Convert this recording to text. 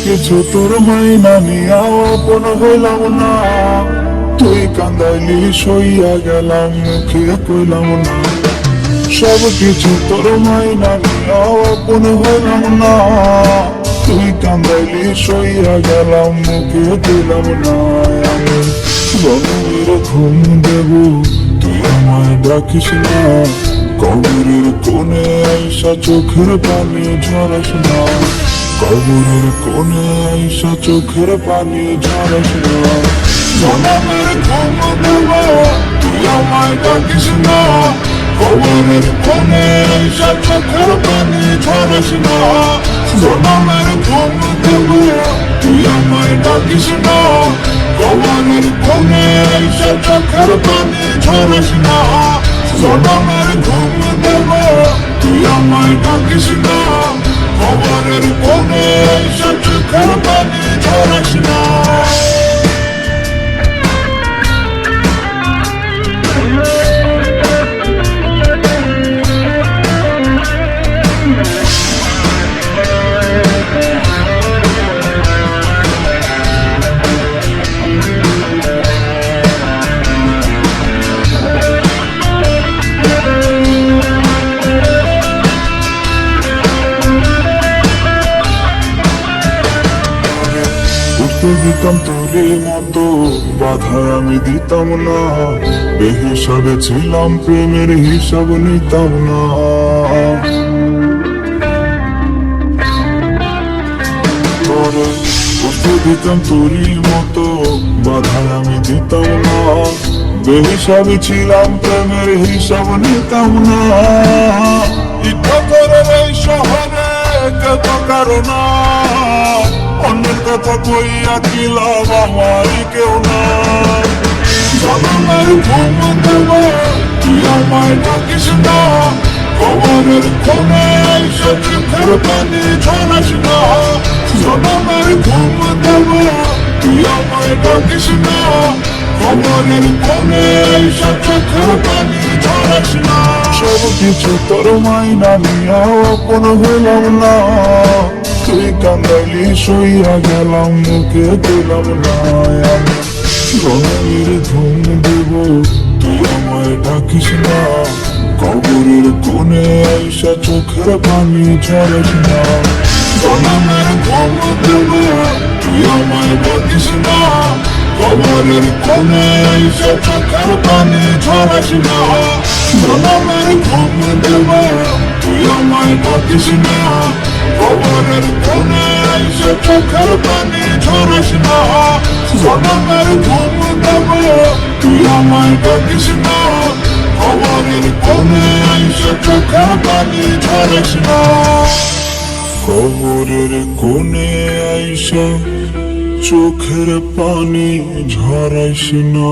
কিছু তোর মাইনা নিয়া আপন হইলাম না, তুই কান্দাইলি সইয়া গেলাম মুখে কইলাম না। সব কিছু তোর মাইনা নিয়া আপন হইলাম না, তুই কান্দাইলি সইয়া গেলাম মুখে দিলাম না। আমি জন্মের ঘুম দেব তুই আমায় ডাকিস না, কবরের কোণে আইসা চোখের পানি ঝরাস না, কবরের কোণে আইসা চোখের পানি ঝরাস না। জন্মের ঘুম দেব তুই আমায় ডাকিস না, কবরের কোণে আইসা চোখের পানি ঝরাস না। জন্মের ঘুম দেব তুই আমায় ডাকিস না, কবরের কোণে আইসা চোখের পানি ঝরাস না। জন্মের ঘুম দেব তুই আমায় ডাকিস না, কবরের কোণে আইসা চোখের পানি ঝরাস না। দিতাম তোরে মতো বাধা আমি দিতাম না, বেহিসাবে ছিলাম প্রেমের হিসাব নিতাম না। তোরে কষ্ট দিতাম তোরই মতো বাধা আমি দিতাম না, বেহিসাবে ছিলাম প্রেমের হিসাব নিতাম না। ইচ্ছা করে এই শহরে কত কারণ, অন্যের কথা কইয়া কি লাভ আমারই কেউ না। জন্মের ঘুম দেব তুই আমায় ডাকিস না, কবরের কোণে আইসা চোখের পানি ঝরাস না। জন্মের ঘুম দেব তুই আমায় ডাকিস না, কবরের কোণে আইসা চোখের পানি ঝরাস না। সব কিছু তোর মাইনা নিয়া আপন হইলাম না, তুই কান্দাইলি সইয়া গেলাম মুখে দিলাম না। আমি জন্মের ঘুম দেব তুই আমায় ডাকিস না, কবরের কোণে আইসা চোখের পানি ঝরাস না। জন্মের ঘুম দেব তুই আমায় ডাকিস না, কবরের কোণে আইসা চোখের পানি ঝরাস না। জন্মের ঘুম দেব তুই আমায় ডাকিস না, কবরের কোণে আইসা চোখের পানি ঝরাস না। জন্মের ঘুম দেব তুই আমায় ডাকিস না, কবরের কোণে আইসা চোখের পানি ঝরাস না। কবরের কোণে আইসা চোখের পানি ঝরাস না।